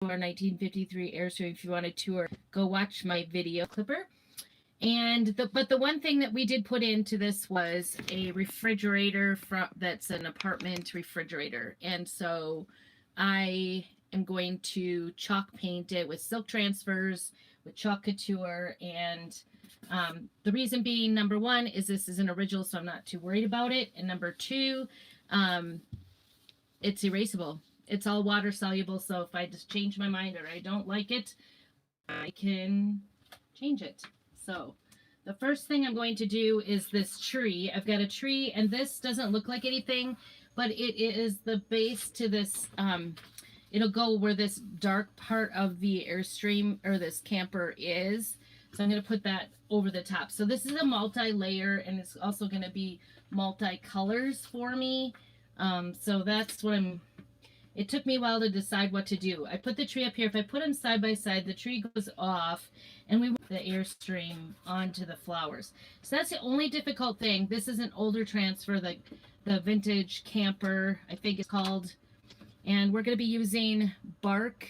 our 1953 airstream. If you want to tour, go watch my video clipper. And but the one thing that we did put into this was a refrigerator that's an apartment refrigerator. And so I am going to chalk paint it with silk transfers, with Chalk Couture. And the reason being, number one, is this is an original, so I'm not too worried about it. And number two, it's erasable. It's all water soluble. So if I just change my mind or I don't like it, I can change it. So the first thing I'm going to do is this tree. I've got a tree, and this doesn't look like anything, but it is the base to this. It'll go where this dark part of the Airstream or this camper is. So I'm going to put that over the top. So this is a multi-layer, and it's also going to be multi-colors for me. So that's what I'm... It took me a while to decide what to do. I put the tree up here. If I put them side by side, the tree goes off, and we put the Airstream onto the flowers. So that's the only difficult thing. This is an older transfer, the vintage camper, I think it's called. And we're going to be using bark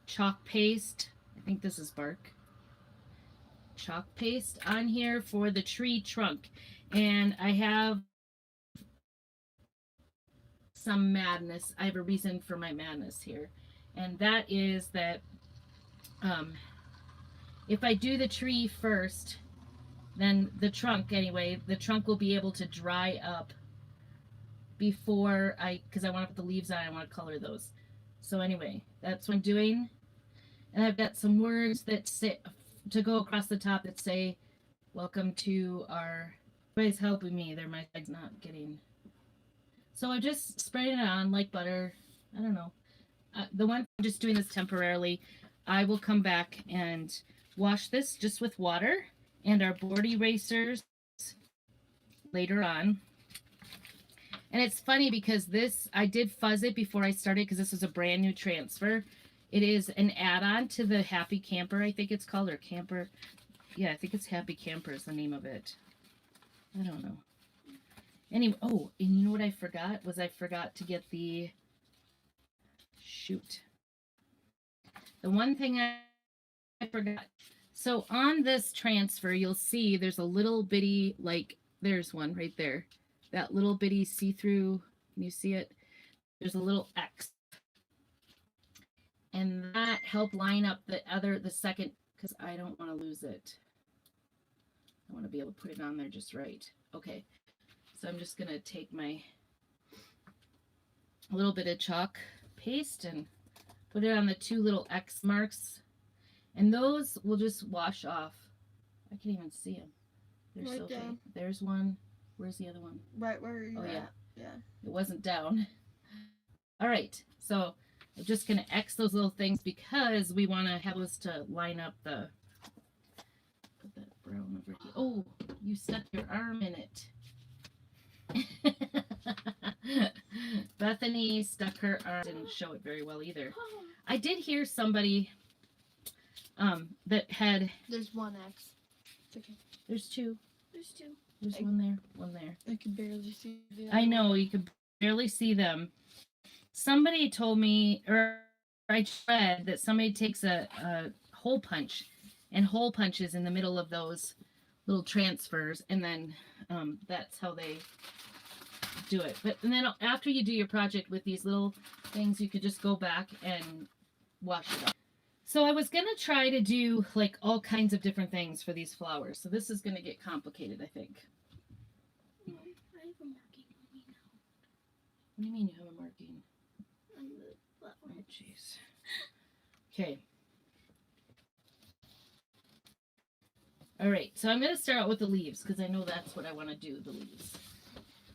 chalk paste. I think this is bark chalk paste on here for the tree trunk. And I have some madness. I have a reason for my madness here, and that is that if I do the tree first, then the trunk, anyway, the trunk will be able to dry up before because I want to put the leaves on. I want to color those. So anyway, that's what I'm doing. And I've got some words that say to go across the top that say, welcome to our... Everybody's helping me. My side's not getting... So I'm just spraying it on like butter. I don't know. The one, I'm just doing this temporarily. I will come back and wash this just with water and our board erasers later on. And it's funny because this, I did fuzz it before I started because this was a brand new transfer. It is an add-on to the Happy Camper, I think it's called, or Camper. Yeah, I think it's Happy Camper is the name of it. I don't know. Anyway, oh, and you know what I forgot? I forgot to get the... Shoot. The one thing I forgot. So on this transfer, you'll see there's a little bitty, like, there's one right there. That little bitty see-through, can you see it? There's a little X. And that helped line up the second, because I don't want to lose it. I want to be able to put it on there just right. Okay. So I'm just going to take a little bit of chalk paste and put it on the two little X marks. And those will just wash off. I can't even see them. They're right so down. There's one. Where's the other one? Right where you're at. Yeah. It wasn't down. All right. So I'm just going to X those little things because we want to have those to line up the... Put that brown over here. Oh, you stuck your arm in it. Bethany stuck her arm. Didn't show it very well either. I did hear somebody that had... There's one X. It's okay. There's two. There's two. There's one there, one there. I can barely see them. I know, you can barely see them. Somebody told me, or I read that somebody takes a hole punch and hole punches in the middle of those little transfers, and then that's how they do it. But and then after you do your project with these little things, you could just go back and wash it off. So I was gonna try to do like all kinds of different things for these flowers. So this is gonna get complicated, I think. I have a marking on me now. What do you mean you have a marking? On the platform. Oh jeez. Okay. All right, so I'm going to start out with the leaves because I know that's what I want to do, the leaves.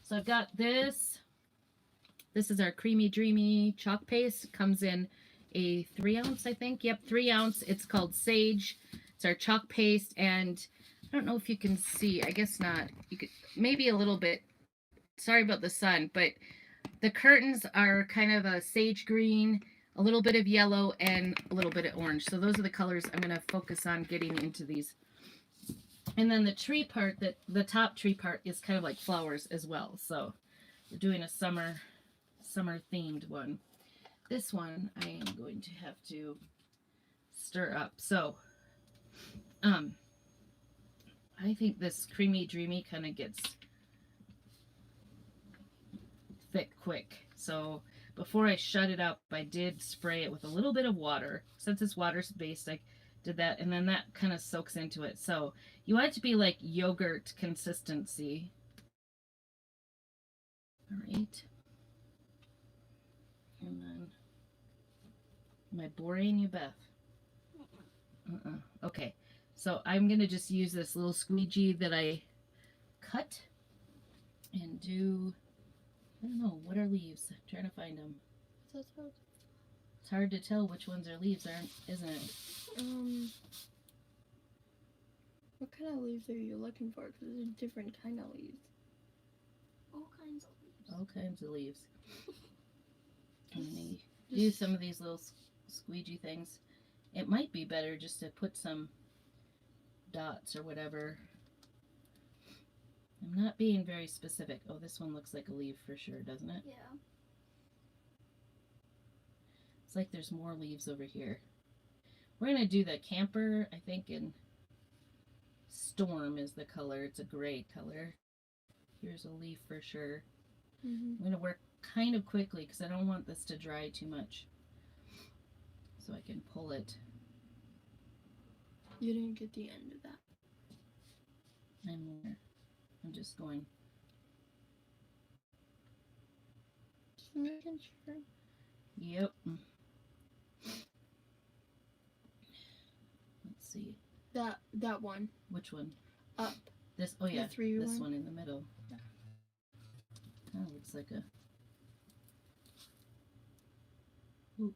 So I've got this. This is our Creamy Dreamy chalk paste. It comes in a 3-ounce, I think. Yep, 3-ounce. It's called Sage. It's our chalk paste, and I don't know if you can see. I guess not. You could maybe a little bit. Sorry about the sun, but the curtains are kind of a sage green, a little bit of yellow, and a little bit of orange. So those are the colors I'm going to focus on getting into these. And then the tree part, the top tree part is kind of like flowers as well. So we're doing a summer themed one. this one I am going to have to stir up. So, I think this creamy dreamy kind of gets thick quick. So before I shut it up, I did spray it with a little bit of water. Since it's water based, I did that, and then that kind of soaks into it. So you want it to be like yogurt consistency. All right. And then, am I boring you, Beth? Okay. So I'm going to just use this little squeegee that I cut and do, I don't know, what are leaves? I'm trying to find them. It's hard to tell which ones are leaves, isn't it? What kind of leaves are you looking for? Because there's different kind of leaves. All kinds of leaves. All kinds of leaves. And then do some of these little squeegee things. It might be better just to put some dots or whatever. I'm not being very specific. Oh, this one looks like a leaf for sure, doesn't it? Yeah. It's like there's more leaves over here. We're going to do the camper, I think, in Storm is the color. It's a gray color. Here's a leaf for sure. I'm going to work kind of quickly because I don't want this to dry too much. So I can pull it. You didn't get the end of that. I'm just going. Just making sure. Yep. Let's see. That one. Which one? Up. This. Oh yeah. The three This one one in the middle. Yeah. Kind of looks like a. Ooh.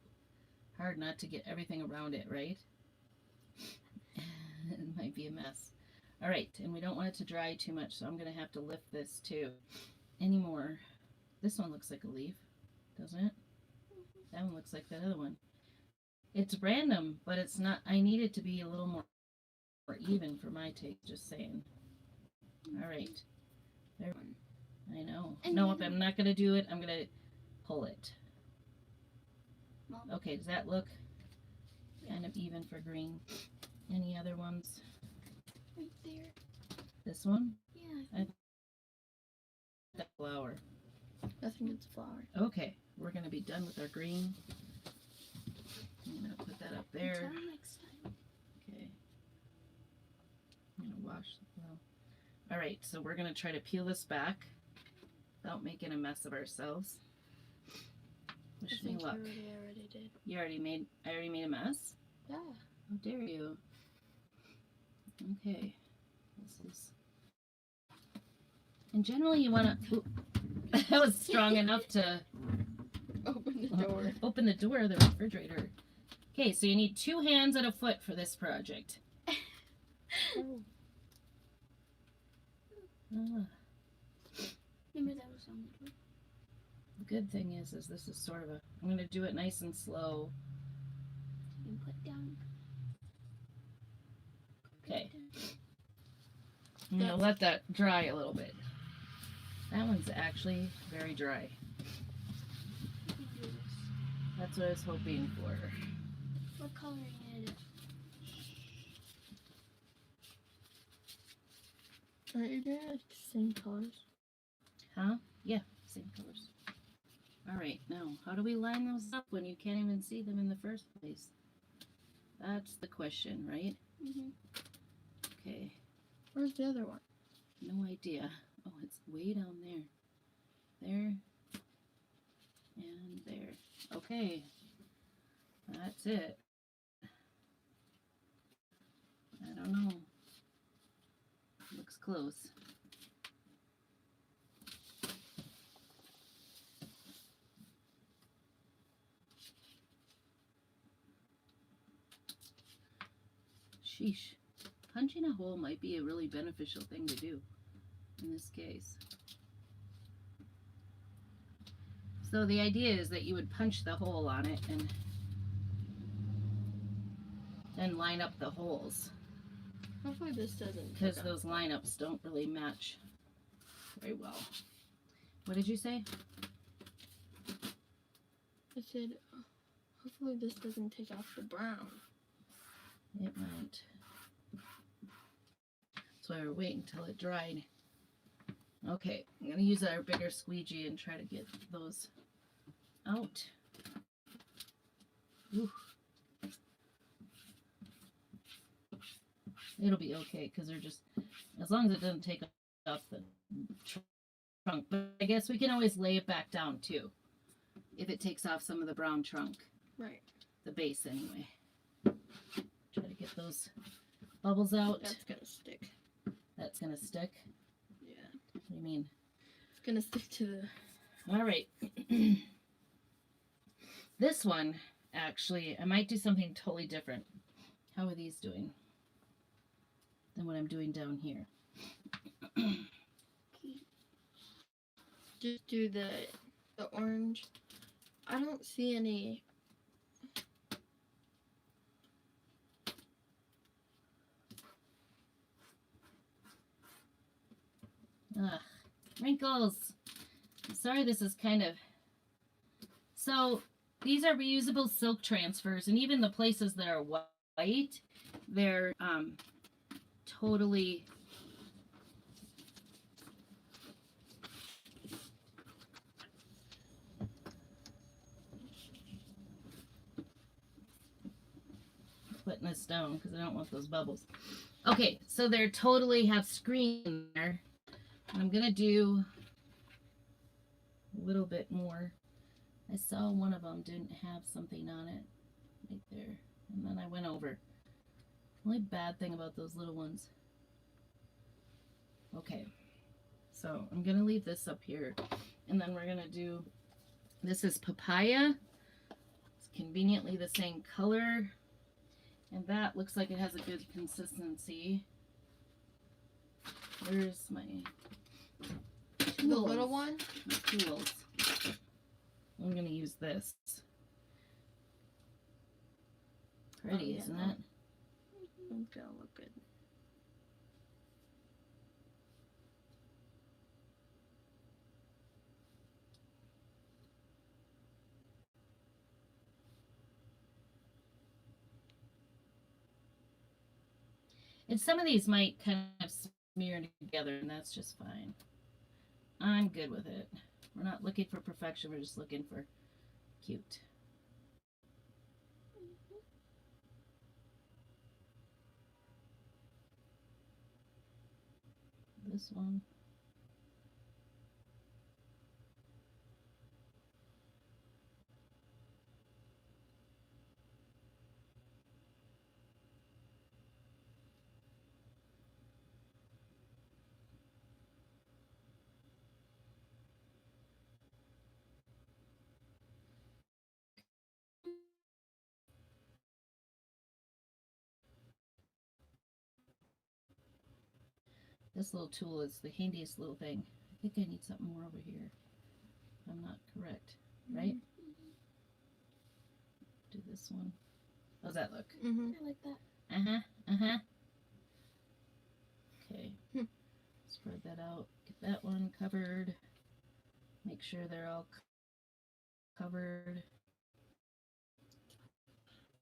Hard not to get everything around it, right? It might be a mess. All right, and we don't want it to dry too much, so I'm going to have to lift this too. Any more? This one looks like a leaf, doesn't it? That one looks like that other one. It's random, but it's not. I need it to be a little more even for my taste, just saying. All right. There. I know. And no, if I'm not going to do it, I'm going to pull it. Mom. Okay, does that look kind of even for green? Any other ones? Right there. This one? Yeah. That flower. I think it's a flower. Okay, we're going to be done with our green. I'm going to put that up there. Until next time. Okay. I'm going to wash the well. All right, so we're going to try to peel this back without making a mess of ourselves. Wish me luck. I already did. You already made. I already made a mess. Yeah. How dare you? Okay. This is. And generally, you want to. That was strong enough to Open the door. open the door of the refrigerator. Okay, so you need 2 hands and a foot for this project. Oh. Remember that was on the door. The good thing is this is sort of a. I'm going to do it nice and slow. You put down. Okay. I'm going to let that dry a little bit. That one's actually very dry. That's what I was hoping for. What coloring is it? Aren't you doing like the same colors? Huh? Yeah, same colors. All right, now, how do we line those up when you can't even see them in the first place? That's the question, right? Mm-hmm. Okay, Where's the other one? no idea. Oh, it's way down there. There. And there. Okay. That's it. I don't know. Looks close. Sheesh. Punching a hole might be a really beneficial thing to do in this case. So the idea is that you would punch the hole on it and then line up the holes, Hopefully this doesn't. because those lineups don't really match very well. What did you say? I said Hopefully this doesn't take off the brown. It might. That's why we're waiting until it dried. Okay, I'm going to use our bigger squeegee and try to get those out. Ooh. It'll be okay because they're just, as long as it doesn't take off the trunk. But I guess we can always lay it back down too if it takes off some of the brown trunk. Right. The base anyway. Try to get those bubbles out. That's gonna stick. That's gonna stick? Yeah. What do you mean? It's gonna stick to the... All right. This one, actually, I might do something totally different. How are these doing than what I'm doing down here? Just do the orange. I don't see any. Ugh, wrinkles. I'm sorry, this is kind of... So, these are reusable silk transfers, and even the places that are white, they're totally... Putting this down because I don't want those bubbles. Okay, so they're totally have screen in there. I'm gonna do a little bit more. I saw one of them didn't have something on it right there, and then I went over. The only bad thing about those little ones. Okay, so I'm gonna leave this up here, and then we're gonna do, this is papaya. It's conveniently the same color, and that looks like it has a good consistency. Where's my tools? The little one? My tools. I'm gonna use this. Pretty, yeah. isn't it? It's gonna look good. And some of these might kind of smear together, and that's just fine. I'm good with it. We're not looking for perfection, we're just looking for cute. This one. This little tool is the handiest little thing. I think I need something more over here. If I'm not correct, right? Do this one. How's that look? I like that. Uh-huh. Okay. Spread that out. Get that one covered. Make sure they're all covered.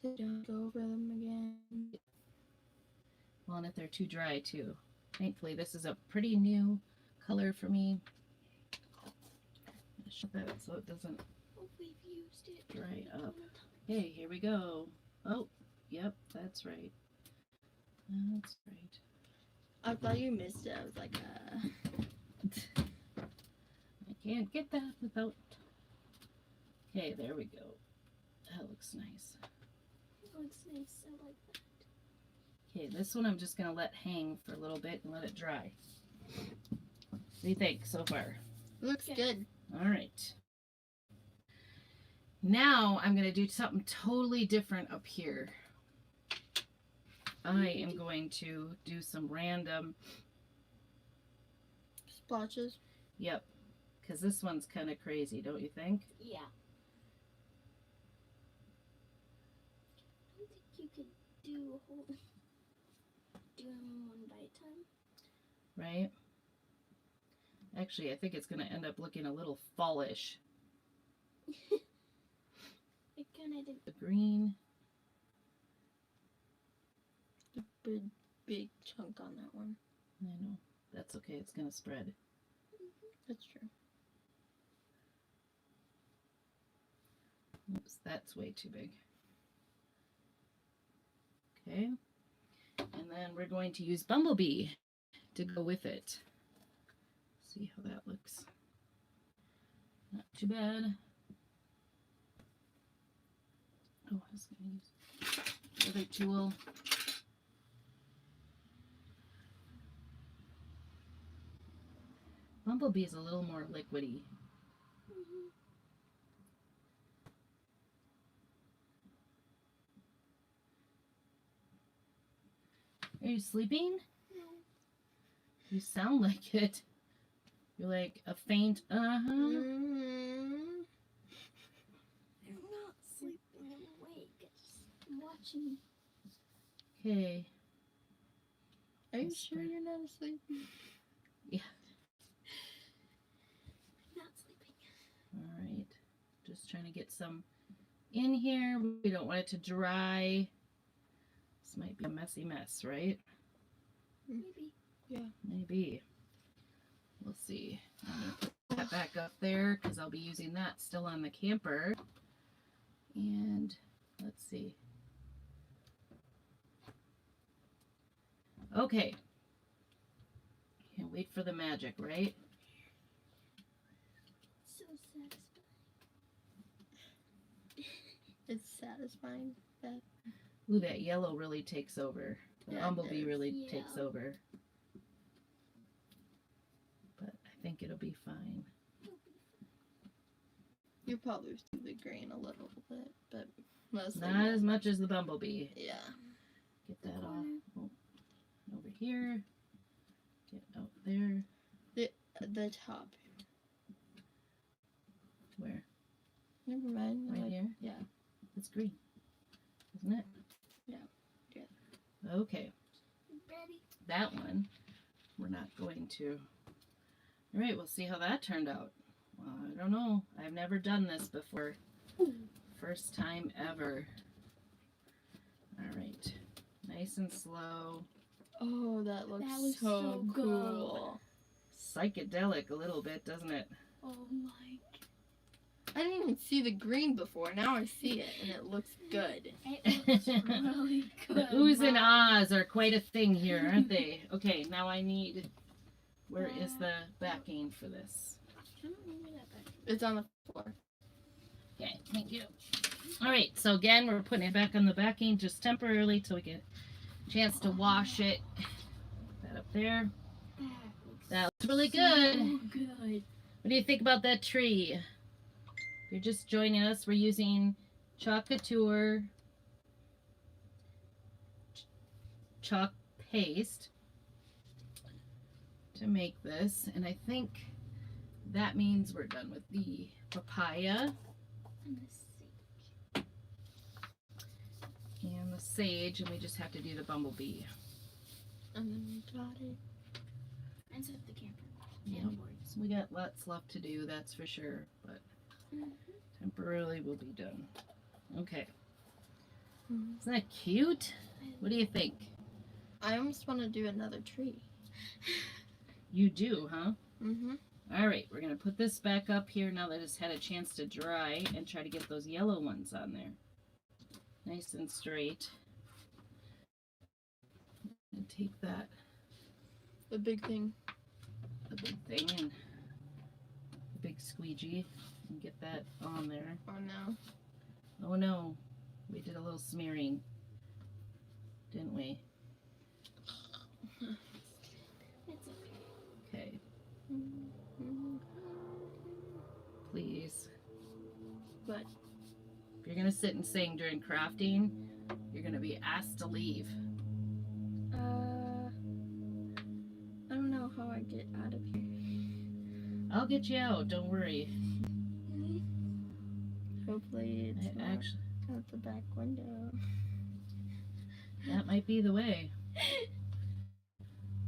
Don't go over them again. Well, and if they're too dry too. Thankfully, this is a pretty new color for me. Shut that so it doesn't We've used it. dry up. Okay, here we go. Oh, yep, that's right. That's right. I thought you missed it. I was like, I can't get that without... Okay, there we go. That looks nice. It looks nice. I like that. Okay, this one I'm just going to let hang for a little bit and let it dry. What do you think so far? Looks good. All right. Now I'm going to do something totally different up here. I am going to do some random... Splotches? Yep. Because this one's kind of crazy, don't you think? Yeah. I don't think you could do a whole... do them one by a time. Right? Actually, I think it's going to end up looking a little fallish. It kind of did The green. a big chunk on that one. I know. That's okay. It's going to spread. That's true. Oops, that's way too big. Okay. And then we're going to use Bumblebee to go with it. See how that looks. Not too bad. Oh, I was going to use the other tool. Bumblebee is a little more liquidy. Are you sleeping? No. You sound like it. You're like a faint, I'm not sleeping. I'm awake. I'm watching. Okay. Are you sure you're not asleep? Yeah. I'm not sleeping. All right. Just trying to get some in here. We don't want it to dry. This might be a messy mess, right? Maybe. Yeah. Maybe. We'll see. I'm going to put that back up there because I'll be using that still on the camper. And let's see. Okay. Can't wait for the magic, right? So satisfying. It's satisfying that. Ooh, that yellow really takes over. The Yeah, it Bumblebee does. really Yeah. takes over. But I think it'll be fine. You probably see the grain a little bit, but mostly Not as much as the Bumblebee. Yeah. Get that off. Oh, over here. Get out there. The top. Where? Never mind. Right here? Yeah. It's green. Isn't it? Yeah. Okay. Ready? That one, we're not going to. All right, we'll see how that turned out. Well, I don't know. I've never done this before. Ooh. First time ever. All right. Nice and slow. Oh, that looks That was so so cool. Psychedelic a little bit, doesn't it? Oh my. I didn't even see the green before. Now I see it, and it looks good. It looks really good. The oohs and Mom. ahs are quite a thing here, aren't they? Okay, now I need... Where is the backing for this? It's on the floor. Okay, thank you. All right, so again, we're putting it back on the backing just temporarily till we get a chance to wash it. Put that up there. That looks really good. So good. What do you think about that tree? If you're just joining us, we're using Chalk Couture chalk paste to make this, and I think that means we're done with the papaya And the sage. and the sage, and we just have to do the bumblebee. And then we got it. And set up the camper. Yep. And boards. So we got lots left to do, that's for sure, but temporarily we'll be done. Okay. Isn't that cute? What do you think? I almost want to do another tree. You do, huh? Mm-hmm. All right, we're going to put this back up here now that it's had a chance to dry and try to get those yellow ones on there. Nice and straight. And take that, The big thing. the big thing, and the big squeegee, and get that on there. Oh no. Oh no, we did a little smearing, didn't we? It's okay. Okay, Mm-hmm. please. But If you're going to sit and sing during crafting, you're going to be asked to leave. I don't know how I get out of here. I'll get you out, don't worry. Hopefully it's not Actually, out the back window. that might be the way.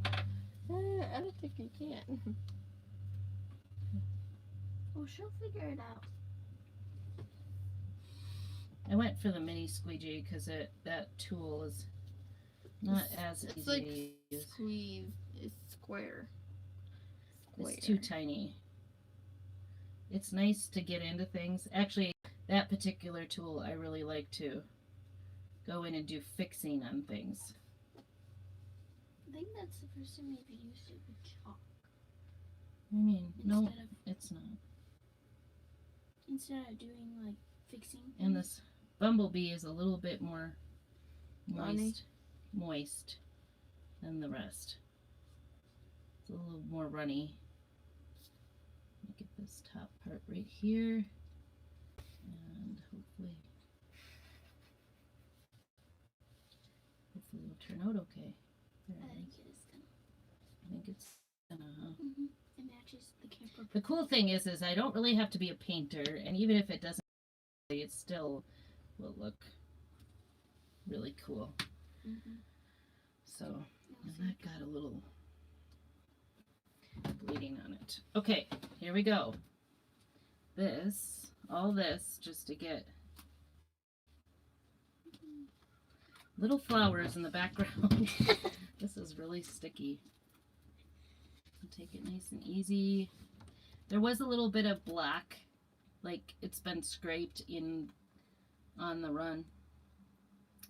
I don't think you can. Oh, she'll figure it out. I went for the mini squeegee because that tool is not as It's easy like to use. squeeze. It's square. It's too tiny. It's nice to get into things. Actually, that particular tool I really like to go in and do fixing on things. I think that's the first time I've used it with chalk. I mean, no, Instead of it's not. instead of doing like fixing things. And this bumblebee is a little bit more Runny. moist than the rest. It's a little more runny. Let me get this top part right here, and hopefully it'll turn out okay. There I it think is. it is gonna. I think it's gonna. It matches the camper. The cool thing is I don't really have to be a painter, and even if it doesn't, it still will look really cool. So, and that got a little bleeding on it. Okay, here we go. All this, just to get little flowers in the background. This is really sticky. I'll take it nice and easy. There was a little bit of black, like it's been scraped in on the run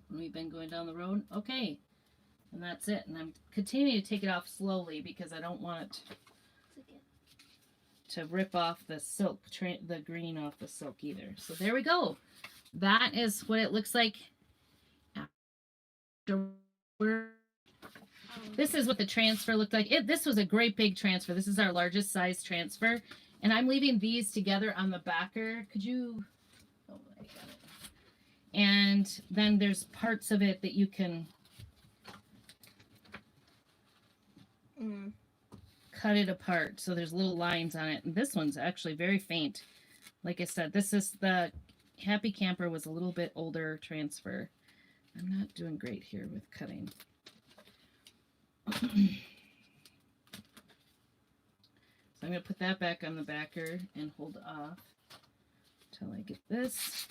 when we've been going down the road. Okay, and that's it. And I'm continuing to take it off slowly because I don't want it to rip off the silk, the green off the silk either. So there we go. That is what it looks like after. This is what the transfer looked like. This was a great big transfer. This is our largest size transfer. And I'm leaving these together on the backer. Could you? Oh, I got it. And then there's parts of it that you can cut it apart. So there's little lines on it. And this one's actually very faint. Like I said, this is the Happy Camper was a little bit older transfer. I'm not doing great here with cutting. So I'm going to put that back on the backer and hold off until I get this.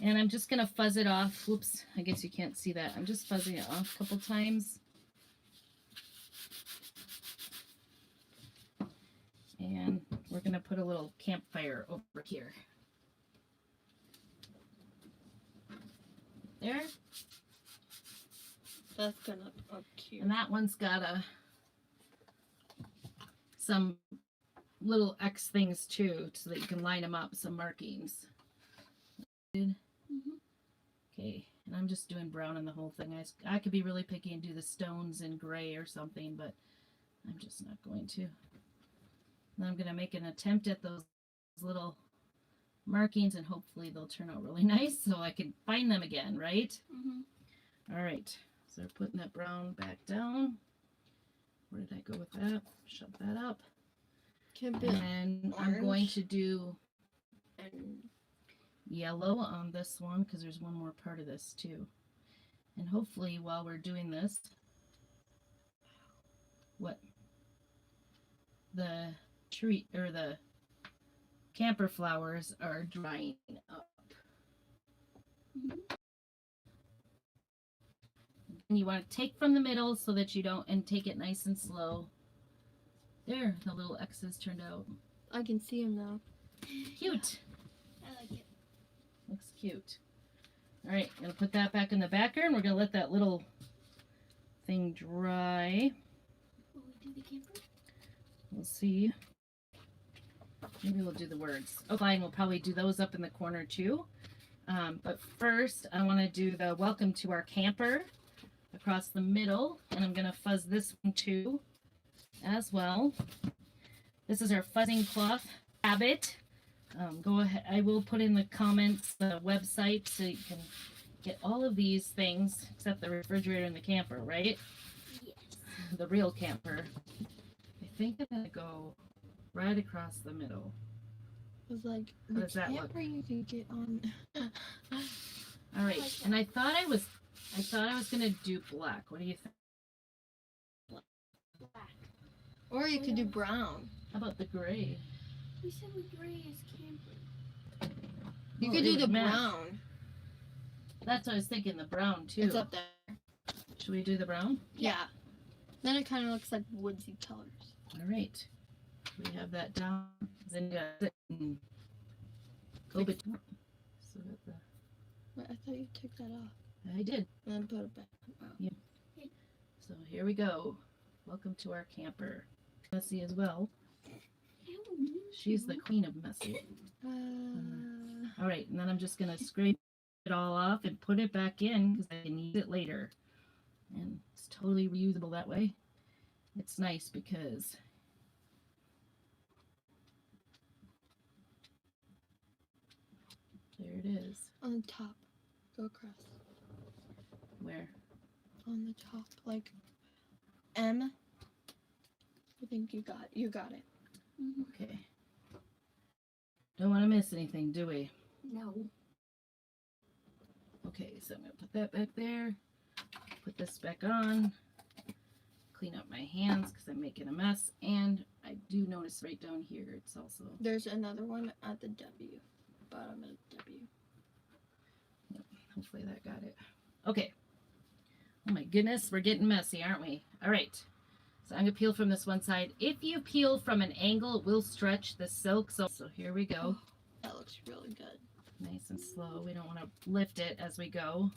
And I'm just going to fuzz it off. Whoops, I guess you can't see that. I'm just fuzzing it off a couple times. And we're going to put a little campfire over here. There. That's gonna look cute. And that one's got some little X things too, so that you can line them up, some markings. Okay, and I'm just doing brown on the whole thing. I could be really picky and do the stones in gray or something, but I'm just not going to. And I'm going to make an attempt at those little markings, and hopefully they'll turn out really nice so I can find them again, right? All right. So we're putting that brown back down. Where did I go with that? Shut that up. And I'm going to do yellow on this one because there's one more part of this too. And hopefully while we're doing this, the tree or the camper flowers are drying up. And you want to take from the middle so that you don't, and take it nice and slow. There, the little X's turned out. I can see them now. Cute. I like it. Looks cute. All right, I'm going to put that back in the backer, and we're going to let that little thing dry. Will we do the camper? We'll see. Maybe we'll do the words. Oh, fine, we'll probably do those up in the corner too. But first, I want to do the welcome to our camper across the middle, and I'm going to fuzz this one too as well. This is our fuzzing cloth habit. Go ahead, I will put in the comments the website so you can get all of these things except the refrigerator and the camper, right? Yes. The real camper. I think I'm gonna go right across the middle. It was like How the does that look? camper you could get on. All right, and I thought I was gonna do black. What do you think? Black. Or you could do brown. How about the gray? We said we gray as camper. You Oh, could it do would the match. brown. That's what I was thinking, the brown too. It's up there. Should we do the brown? Yeah. Then it kind of looks like woodsy colors. All right. We have that down. Then you got it. Go between. So that the, Wait, I thought you took that off I did. and then put it back. Oh. So here we go. Welcome to our camper. Messy as well. She's the queen of messy. All right, and then I'm just gonna scrape it all off and put it back in because I can use it later. And it's totally reusable that way. It's nice because there it is. On the top. Go across. Where? On the top. Like M. I think you got it. Okay. Don't want to miss anything, do we? No. Okay, so I'm gonna put that back there. Put this back on. Clean up my hands because I'm making a mess. And I do notice right down here, it's also. There's another one at the W. Bottom of the W. Hopefully that got it. Okay. Oh my goodness, we're getting messy, aren't we? All right. So I'm gonna peel from this one side. If you peel from an angle, it will stretch the silk. So here we go. That looks really good. Nice and slow. We don't want to lift it as we go.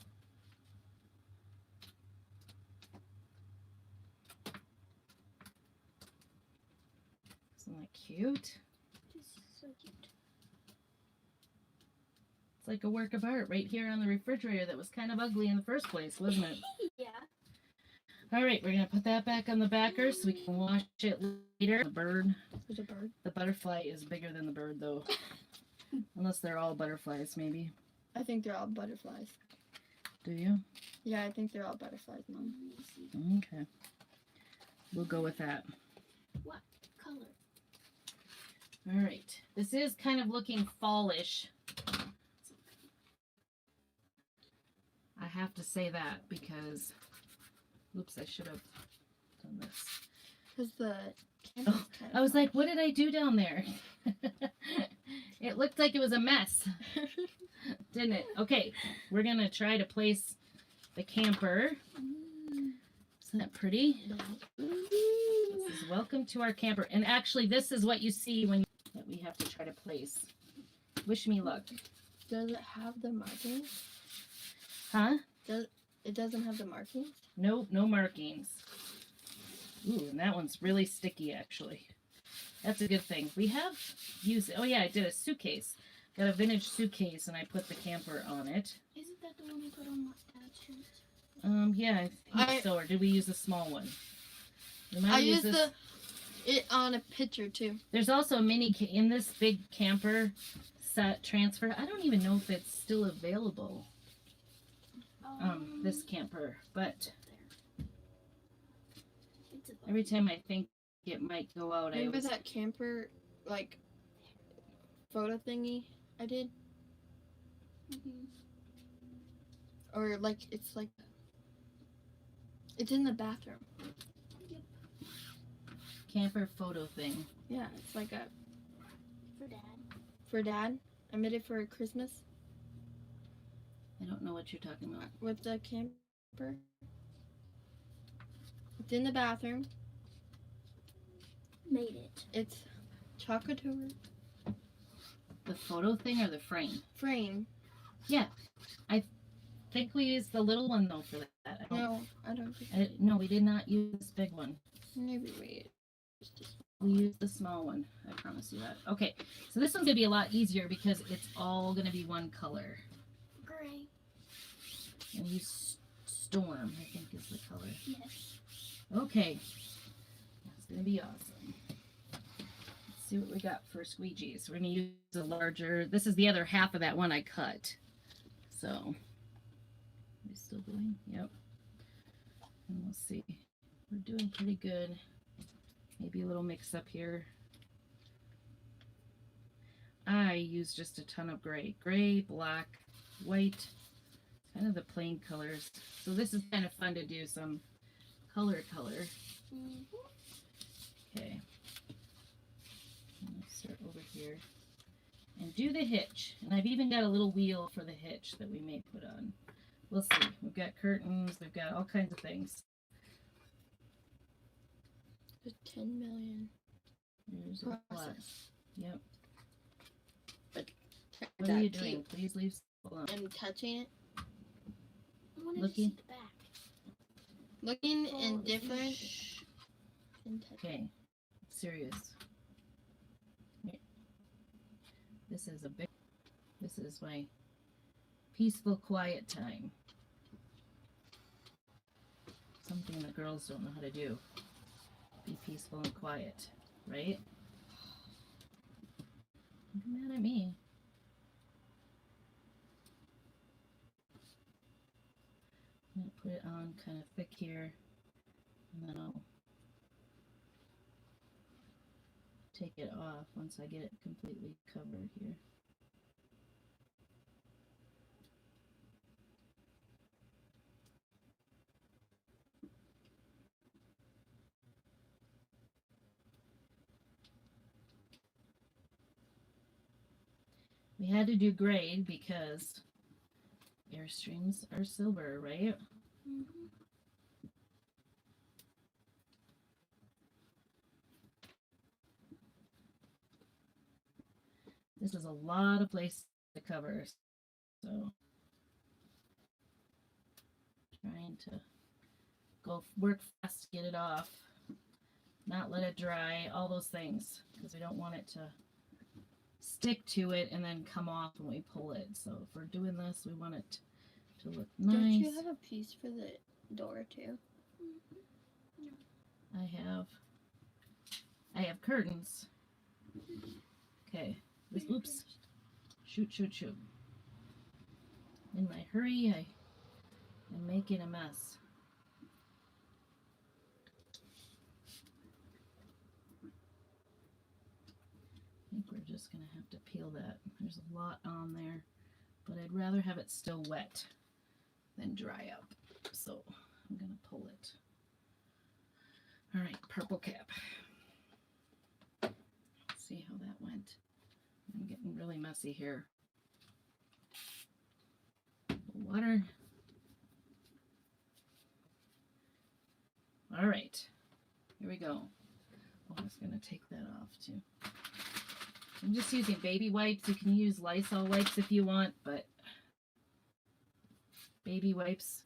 Isn't that cute? This is so cute. It's like a work of art right here on the refrigerator that was kind of ugly in the first place, wasn't it? Yeah. All right, we're going to put that back on the backer so we can wash it later. The bird, There's a bird. the butterfly is bigger than the bird though. Unless they're all butterflies, maybe. I think they're all butterflies. Do you? Yeah, I think they're all butterflies, Mom. Okay. We'll go with that. What color? All right. This is kind of looking fallish. I have to say that because, oops, I should have done this. Because the canvas Oh, kind I was like, what did I do down there? It looked like it was a mess, didn't it? Okay, we're going to try to place the camper. Isn't that pretty? This is welcome to our camper. And actually, this is what you see when that we have to try to place. Wish me luck. Does it have the markings? Huh? It doesn't have the markings? Nope, no markings. Ooh, and that one's really sticky, actually. That's a good thing. We have used, oh yeah, I did a suitcase. Got a vintage suitcase, and I put the camper on it. Isn't that the one we put on my statues? Yeah, I think so. Or did we use a small one? We might I use used this. it on a picture too. There's also a mini in this big camper set transfer. I don't even know if it's still available. This camper, but It's above. every time I think it might go out, I Remember always, that camper, like, photo thingy I did? Mhm. Or, like, it's in the bathroom. camper photo thing. Yeah, it's like a, For Dad. for Dad. I made it for Christmas I don't know what you're talking about. with the camper. It's in the bathroom. Made it. It's Chalk Couture The photo thing or the frame? frame. I think we used the little one though for that. I don't, No, I don't think no, we did not use this big one. maybe we used this. We used the small one. I promise you that. Okay, so this one's gonna be a lot easier because it's all gonna be one color. Gray. And we storm, I think, is the color. Yes. Okay, that's gonna be awesome. Let's see what we got for squeegees. We're gonna use a larger. This is the other half of that one I cut. So, are we still going? Yep. And we'll see. We're doing pretty good. Maybe a little mix up here. I use just a ton of gray. Gray, black, white, kind of the plain colors. So this is kind of fun to do some color. Mhm. Okay. Let's start over here. and do the hitch. And I've even got a little wheel for the hitch that we may put on. We'll see. We've got curtains. We've got all kinds of things. The 10 million Here's a process. plus. Yep. But What are you doing? Please leave alone. I'm touching it. I wanted to Looking. see the back. Looking Oh, indifferent. shh. And touching. Okay. Serious. Here. This is my peaceful, quiet time. Something the girls don't know how to do. Be peaceful and quiet, right? Don't be mad at me. I'm gonna put it on kind of thick here, and then I'll take it off once I get it completely covered here. We had to do grade because airstreams are silver, right? Mm-hmm. This is a lot of place to cover, so trying to go work fast to get it off, not let it dry, all those things, because we don't want it to stick to it and then come off when we pull it. So if we're doing this, we want it to look nice. Don't you have a piece for the door too? I have curtains. Okay. Oops. Shoot. In my hurry, I am making a mess. I think we're just going to have to peel that. There's a lot on there, but I'd rather have it still wet than dry up. So I'm going to pull it. All right, purple cap. Let's see how that went. I'm getting really messy here. Water. All right, here we go. Oh, I was going to take that off too. I'm just using baby wipes. You can use Lysol wipes if you want, but baby wipes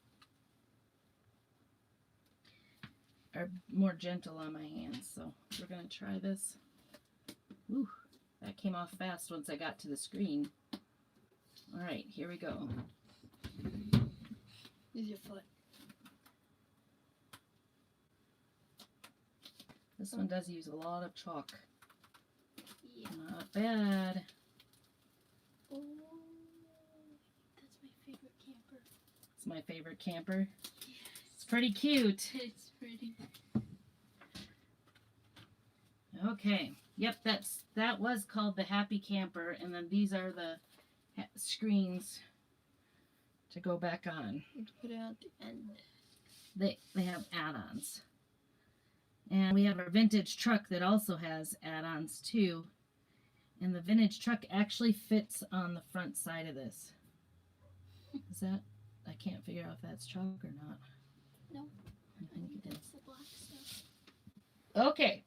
are more gentle on my hands. So we're going to try this. Ooh, that came off fast once I got to the screen. All right, here we go. Use your foot. This one does use a lot of chalk. Yeah. Not bad. Oh, that's my favorite camper. It's my favorite camper. Yes. It's pretty cute. It's pretty. Okay. Yep, that was called the Happy Camper, and then these are the screens to go back on. You put it at the end. They have add-ons. And we have our vintage truck that also has add-ons too. And the vintage truck actually fits on the front side of this. Is that? I can't figure out if that's chalk or not. No. I think it is. That's the black stuff. Okay.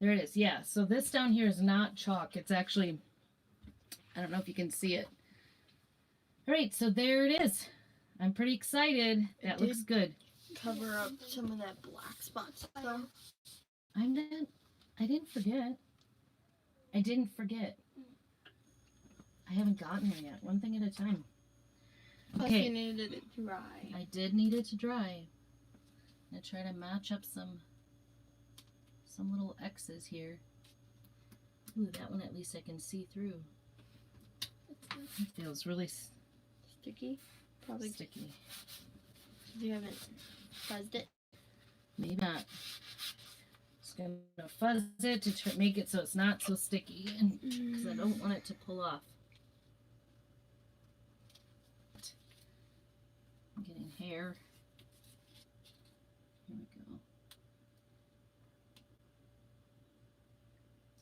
There it is. Yeah. So this down here is not chalk. It's actually, I don't know if you can see it. All right. So there it is. I'm pretty excited. That looks good. Cover up some of that black spots. So I didn't forget. I didn't forget. I haven't gotten there yet. One thing at a time. plus Okay. you needed it dry. I did need it to dry. I'm gonna try to match up some little X's here. Ooh, that one at least I can see through. It feels really Sticky. Probably sticky. you haven't fuzzed it. Maybe not. Just gonna fuzz it to make it so it's not so sticky, and because I don't want it to pull off. I'm getting hair. Here we go.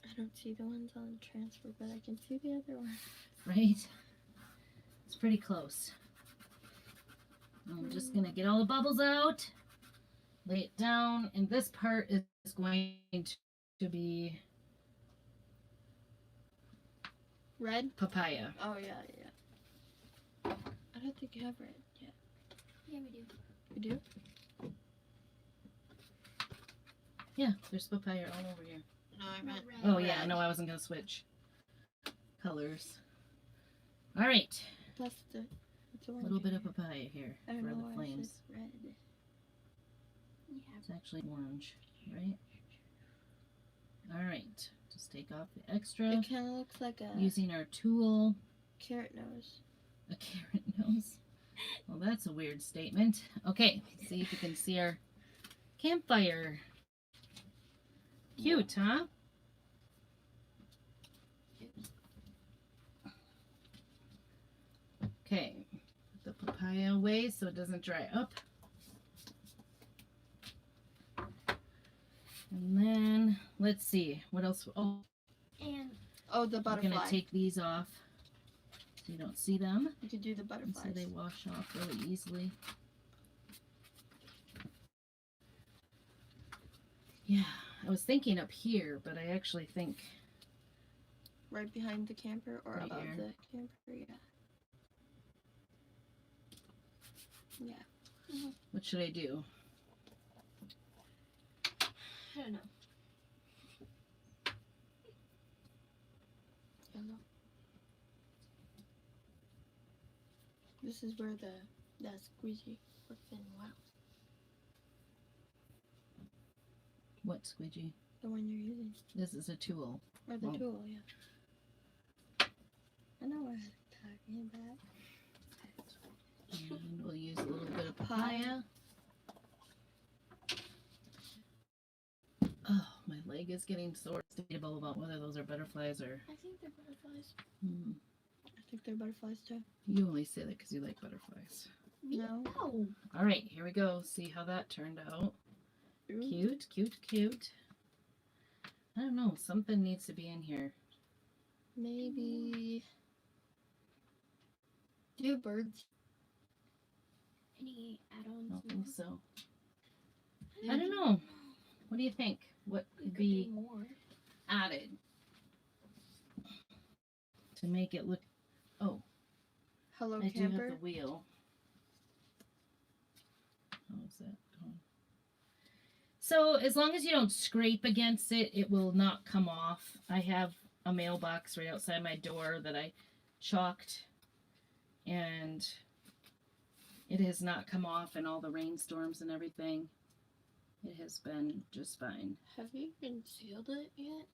I don't see the ones on transfer, but I can see the other one. right? It's pretty close. I'm just gonna get all the bubbles out, lay it down, and this part is going to be Red? papaya. Oh, yeah, yeah. I don't think you have red yet. Yeah, we do. You do? Yeah, there's papaya all over here. No, I Not meant. red. Oh yeah, Red. no, I wasn't gonna switch colors. All right, That's the. It's a orange little bit of here. papaya here I don't for know the why I flames. said red. Yeah. It's actually orange, right? All right, just take off the extra It kind of looks like a using our tool. carrot nose. A carrot nose. Well, that's a weird statement. Okay, see if you can see our campfire. Cute, huh? Okay, put the papaya away so it doesn't dry up. And then, let's see, what else? Oh, And Oh, the I'm butterfly. gonna take these off so you don't see them. You could do the And so butterflies. they wash off really easily. Yeah, I was thinking up here, but I actually think, Right behind the camper or Right above here. the camper, yeah. Yeah. what should I do? I don't know. Yellow. This is where that squeegee would fit in well. What squeegee? The one you're using. This is a tool. Or the Oh. tool, yeah. I know what I'm talking about. And we'll use a little bit of papaya. Oh, my leg is getting sore. It's debatable about whether those are butterflies or. I think they're butterflies. I think they're butterflies too. You only say that because you like butterflies. No. Oh. All right, here we go. See how that turned out. Ooh. Cute, cute, cute. I don't know. Something needs to be in here. Maybe. Do you have birds? Any I add-ons? don't more? think so. I don't know. What do you think? What We could could be do more. added to make it look? Oh, Hello, I do have camper. the wheel. How is that going? So as long as you don't scrape against it, it will not come off. I have a mailbox right outside my door that I chalked, and it has not come off in all the rainstorms and everything. It has been just fine. Have you even sealed it yet?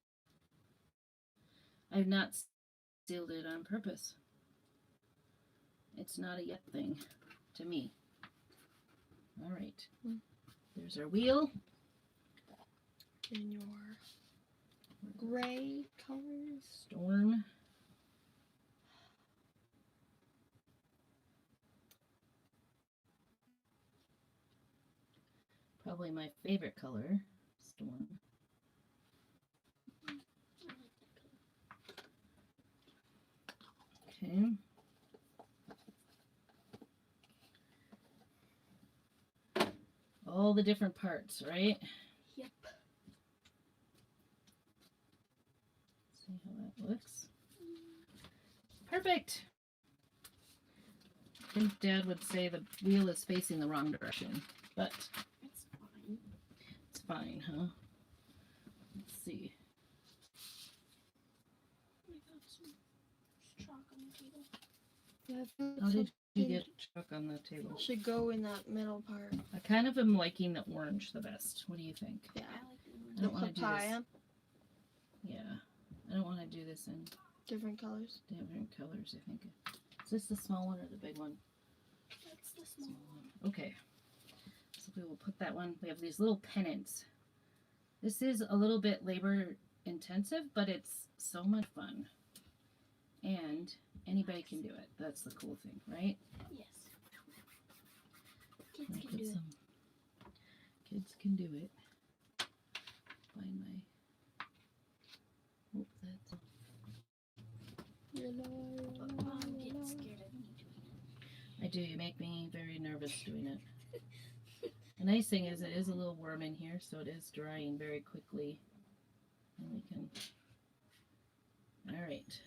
I've not sealed it on purpose. It's not a yet thing to me. All right. There's our wheel. In your gray colors. Storm. Probably my favorite color. Storm. Okay. All the different parts, right? Yep. See how that looks. Perfect. I think Dad would say the wheel is facing the wrong direction, but It's fine. it's fine, huh? Let's see. I got some chalk on the table. Yeah, I feel How did you something get chalk on the table? should go in that middle part. I kind of am liking the orange the best. What do you think? Yeah. I like the orange. I The don't want to do papaya, this. Yeah. I don't want to do this in different colors. different colors, I think. Is this the small one or the big one? That's the small Small one. Okay. So we will put that one. We have these little pennants. This is a little bit labor intensive, but it's so much fun. And anybody can do it. That's the cool thing, right? Yes. Kids I'll can put do it. some- Kids can do it. Find my. But Mom gets scared of me doing it. I do. You make me very nervous doing it. The nice thing is it is a little warm in here, so it is drying very quickly. And we can... All right.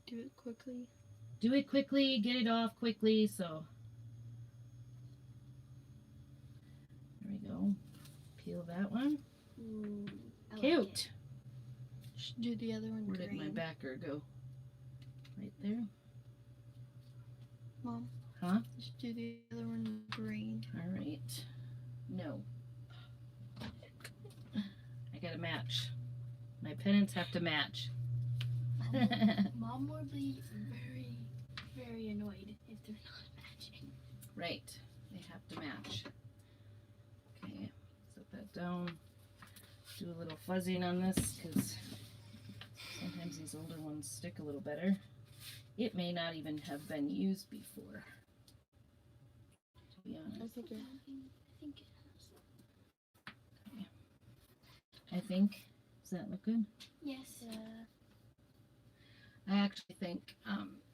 Do it quickly. Do it quickly, get it off quickly, so... There we go. Peel that one. Ooh, I like Cute! it. Should do the other one Where green. did my backer go? Right there? Mom. Huh? Just do the other one green. All right. No. I gotta match. My pennants have to match. Mom will be very, very annoyed if they're not matching. Right. They have to match. Okay. Set that down. Do a little fuzzing on this because sometimes these older ones stick a little better. It may not even have been used before, to be honest. I think it has. I think, does that look good? Yes. I actually think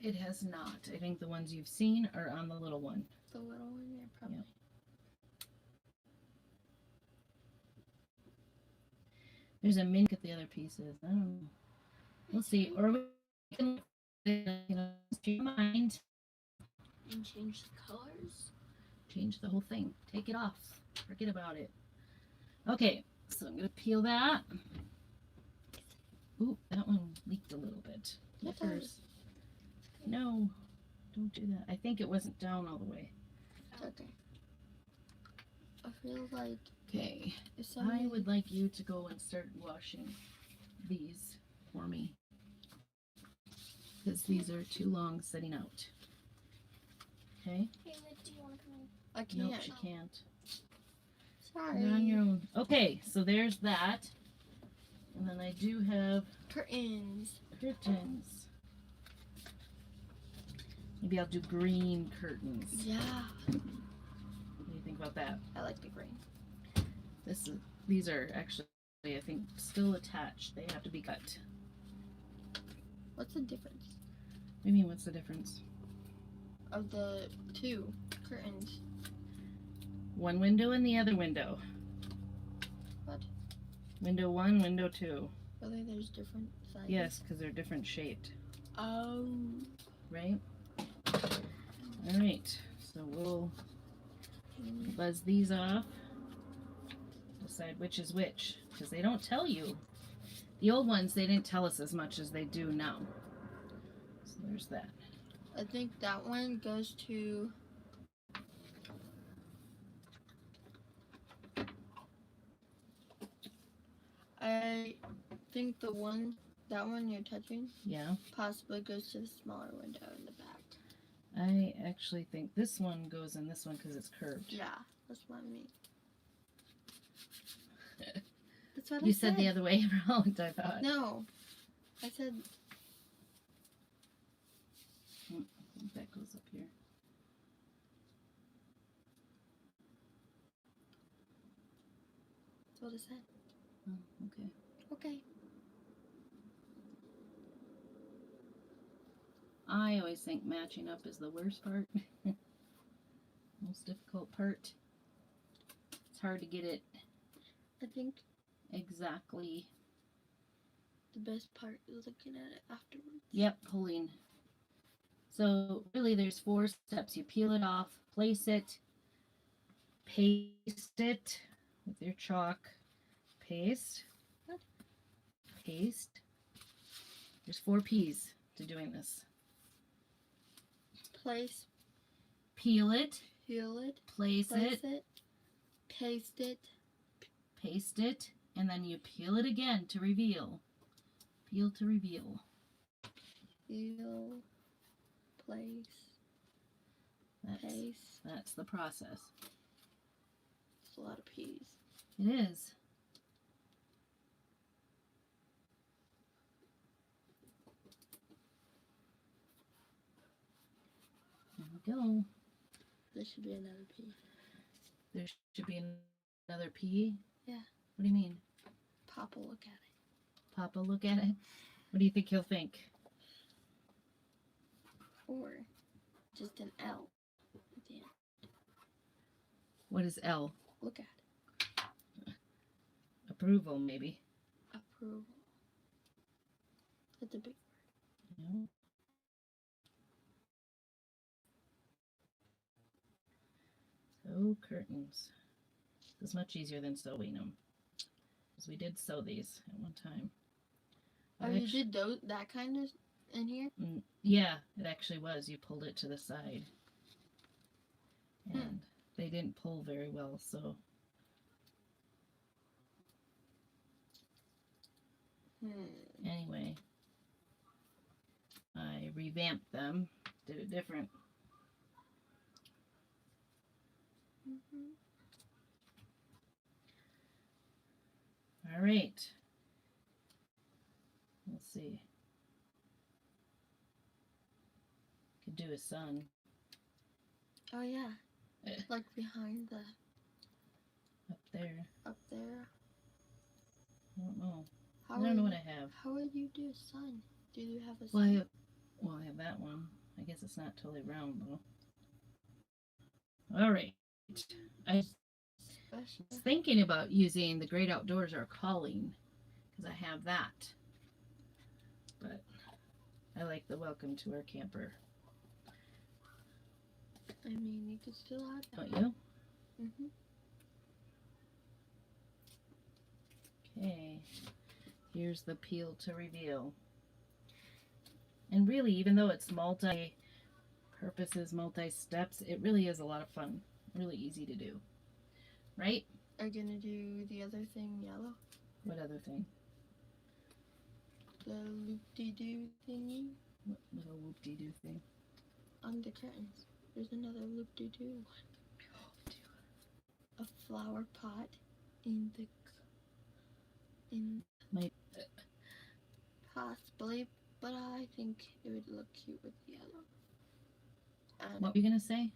it has not. I think the ones you've seen are on the little one. The little one, yeah, probably. Yep. There's a mink at the other pieces. I don't know. We'll see. Or we can, change your mind. And change the colors. Change the whole thing. Take it off. Forget about it. Okay, so I'm going to peel that. Ooh, that one leaked a little bit. That's Flippers. No, don't do that. I think it wasn't down all the way. It's okay. I feel like Okay, if I somebody would like you to go and start washing these for me. Because these are too long sitting out. Okay? Hey, Liv, do you want to come in? I can't. Nope, she can't. Sorry. You're on your own. Okay, so there's that. And then I do have Curtains. curtains. Maybe I'll do green curtains. Yeah. What do you think about that? I like the green. These are actually, I think, still attached. They have to be cut. What's the difference What do you mean, what's the difference? of the two curtains? One window and the other window. What? Window 1, window 2. Really, there's different sizes? Yes, because they're different shaped, Oh. right? All right, so we'll buzz these off. Decide which is which, because they don't tell you. The old ones, they didn't tell us as much as they do now. So there's that. I think that one goes to I think that one you're touching Yeah, possibly goes to the smaller window in the back. I actually think this one goes in this one because it's curved. Yeah, that's what I mean. That's what You I said the other way around, I thought. No, I said I think that goes up here. that's what I said. Oh, okay. Okay. I always think matching up is the worst part. Most difficult part. It's hard to get it I think exactly. the best part is looking at it afterwards. Yep, pulling. So really there's 4 steps. You peel it off, place it, paste it with your chalk. Paste. What? Paste. There's 4 P's to doing this. Place, Peel it, peel it, place place it, it, paste it, paste it, and then you peel it again to reveal. Peel to reveal. peel, place, paste. That's the process. It's a lot of P's. It is. There we go. There should be another P. There should be another P. Yeah. What do you mean? Papa, look at it. Papa, look at it. What do you think he'll think? Or just an L. Damn. What is L? Look at it. Approval, maybe. Approval. That's a big No. Sew curtains. This is much easier than sewing them. Because we did sew these at one time. Oh, you did that kind of in here? Yeah, it actually was. You pulled it to the side. And they didn't pull very well, so. Anyway, I revamped them, did it different. All right. Let's see. Could do a sun. Oh yeah. Like behind the Up there. up there. I don't know. How I don't know what I have. How would you do a sun? Do you have a Well, sun? I have that one. I guess it's not totally round though. All right. I was thinking about using the Great Outdoors Are Calling because I have that. But I like the Welcome to Our Camper. I mean, you could still have that. Don't you? Mhm. Okay. Here's the peel to reveal. And really, even though it's multi-purposes, multi-steps, it really is a lot of fun. Really easy to do. Right? Are you gonna do the other thing yellow? What other thing? The loop-de-doo thingy What little whoop-de-doo thing? on the curtains. There's another loop-de-doo one. A flower pot in the My possibly, but I think it would look cute with yellow. And What were you going to say?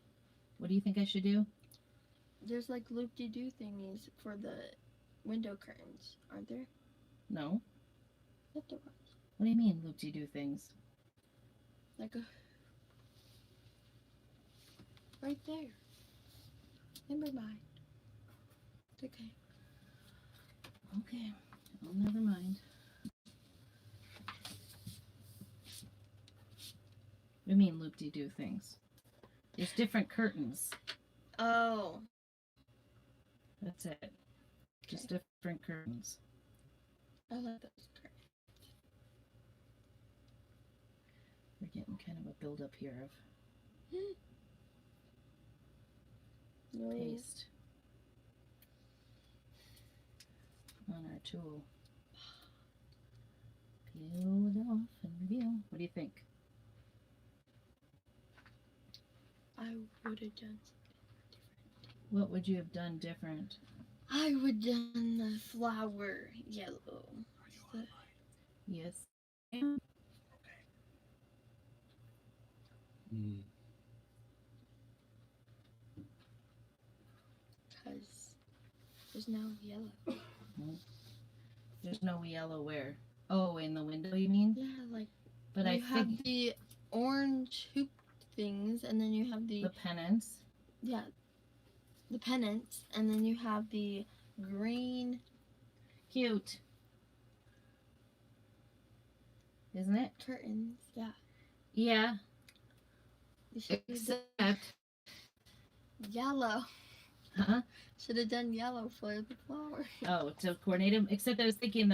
What do you think I should do? there's like loop-de-doo thingies for the window curtains, aren't there? No. What there was? What do you mean, loop-de-doo things? Like a right there. Never mind. It's okay. Okay. Well, never mind. What do you mean, loop-de-doo things? There's different curtains. Oh. That's it. Just different curtains. I like those curtains. We're getting kind of a build-up here of No. paste on our tool. Peel it off and reveal. What do you think? I would have done. What would you have done different? I would have done the flower yellow. Yes. Because there's no yellow. There's no yellow where? Oh, in the window, you mean? Yeah, like But you I have think the orange hoop things, and then you have the pennants. the pennants, and then you have the green Cute. Isn't it? curtains. Yeah. Yeah. You should have Except, yellow. huh? Should have done yellow for the flower. Oh, to coordinate them. Except I was thinking